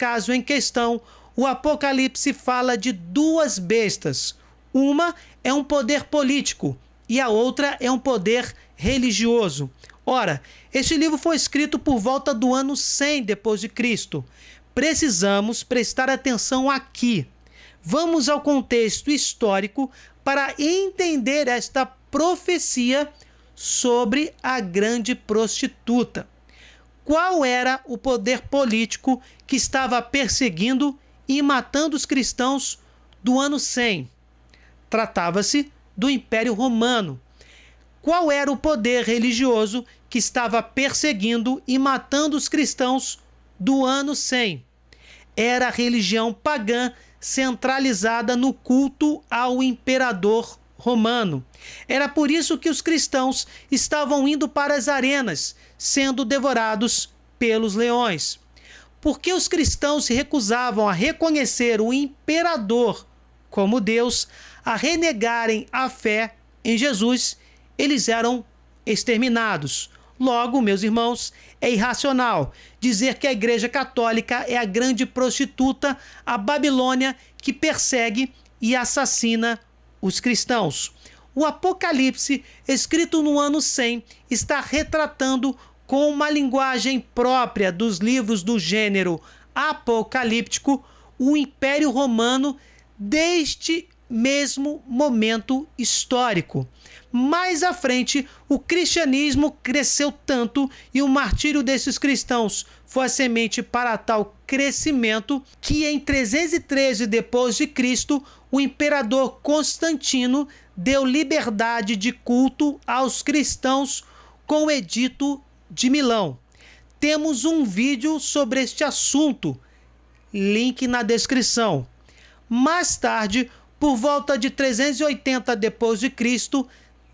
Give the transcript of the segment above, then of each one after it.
caso em questão, o Apocalipse fala de duas bestas. Uma é um poder político e a outra é um poder religioso. Ora, este livro foi escrito por volta do ano 100 depois de Cristo. Precisamos prestar atenção aqui. Vamos ao contexto histórico para entender esta profecia sobre a grande prostituta. Qual era o poder político que estava perseguindo e matando os cristãos do ano 100? Tratava-se do Império Romano. Qual era o poder religioso que estava perseguindo e matando os cristãos do ano 100? Era a religião pagã centralizada no culto ao imperador romano. Era por isso que os cristãos estavam indo para as arenas, sendo devorados pelos leões. Porque os cristãos se recusavam a reconhecer o imperador como Deus, a renegarem a fé em Jesus, eles eram exterminados. Logo, meus irmãos, é irracional dizer que a Igreja Católica é a grande prostituta, a Babilônia, que persegue e assassina os cristãos. O Apocalipse, escrito no ano 100, está retratando com uma linguagem própria dos livros do gênero apocalíptico o Império Romano deste mesmo momento histórico. Mais à frente, o cristianismo cresceu tanto e o martírio desses cristãos foi a semente para tal crescimento que em 313 depois de Cristo, o imperador Constantino deu liberdade de culto aos cristãos com o Edito de Milão. Temos um vídeo sobre este assunto, link na descrição. Mais tarde, por volta de 380 depois de Cristo,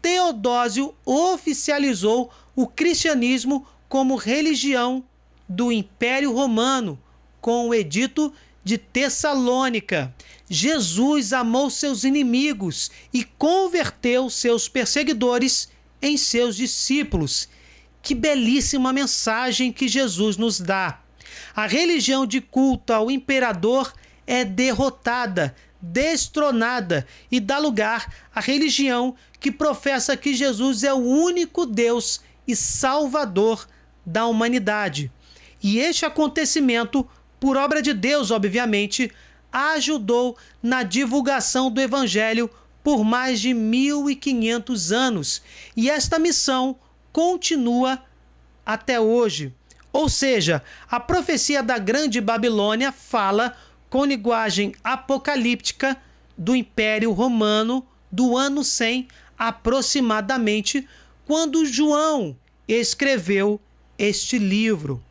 Teodósio oficializou o cristianismo como religião do Império Romano, com o Edito de Tessalônica. Jesus amou seus inimigos e converteu seus perseguidores em seus discípulos. Que belíssima mensagem que Jesus nos dá! A religião de culto ao imperador é derrotada, destronada e dá lugar à religião que professa que Jesus é o único Deus e Salvador da humanidade. E este acontecimento, por obra de Deus, obviamente, ajudou na divulgação do Evangelho por mais de 1500 anos. E esta missão continua até hoje. Ou seja, a profecia da Grande Babilônia fala com linguagem apocalíptica do Império Romano do ano 100 aproximadamente, quando João escreveu este livro.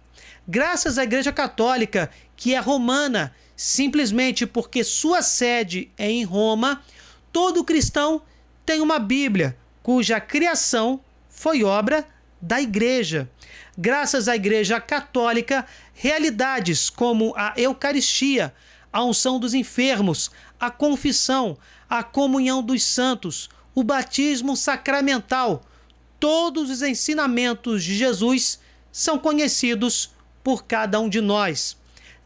Graças à Igreja Católica, que é romana, simplesmente porque sua sede é em Roma, todo cristão tem uma Bíblia, cuja criação foi obra da Igreja. Graças à Igreja Católica, realidades como a Eucaristia, a unção dos enfermos, a confissão, a comunhão dos santos, o batismo sacramental, todos os ensinamentos de Jesus são conhecidos por cada um de nós.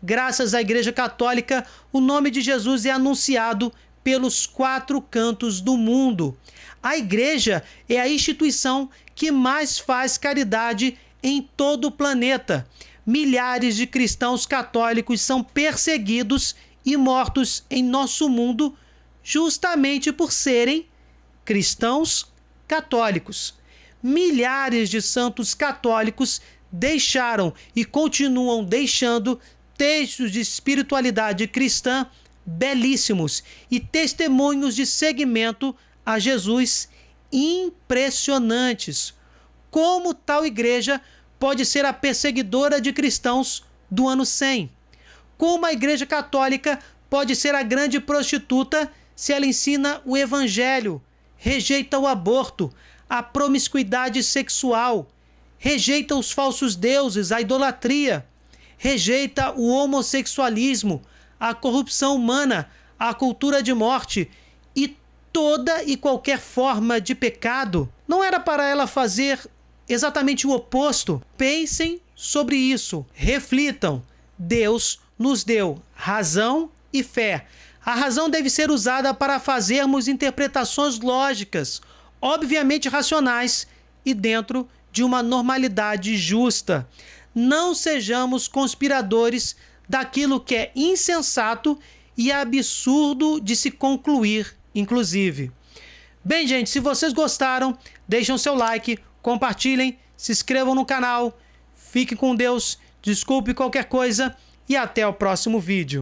Graças à Igreja Católica, o nome de Jesus é anunciado pelos 4 cantos do mundo. A Igreja é a instituição que mais faz caridade em todo o planeta. Milhares de cristãos católicos são perseguidos e mortos em nosso mundo justamente por serem cristãos católicos. Milhares de santos católicos deixaram e continuam deixando textos de espiritualidade cristã belíssimos e testemunhos de seguimento a Jesus impressionantes. Como tal igreja pode ser a perseguidora de cristãos do ano 100? Como a Igreja Católica pode ser a grande prostituta se ela ensina o Evangelho, rejeita o aborto, a promiscuidade sexual, rejeita os falsos deuses, a idolatria, rejeita o homossexualismo, a corrupção humana, a cultura de morte e toda e qualquer forma de pecado? Não era para ela fazer exatamente o oposto? Pensem sobre isso, reflitam. Deus nos deu razão e fé. A razão deve ser usada para fazermos interpretações lógicas, obviamente racionais e dentro de uma normalidade justa. Não sejamos conspiradores daquilo que é insensato e absurdo de se concluir, inclusive. Bem, gente, se vocês gostaram, deixem o seu like, compartilhem, se inscrevam no canal, fiquem com Deus, desculpe qualquer coisa e até o próximo vídeo.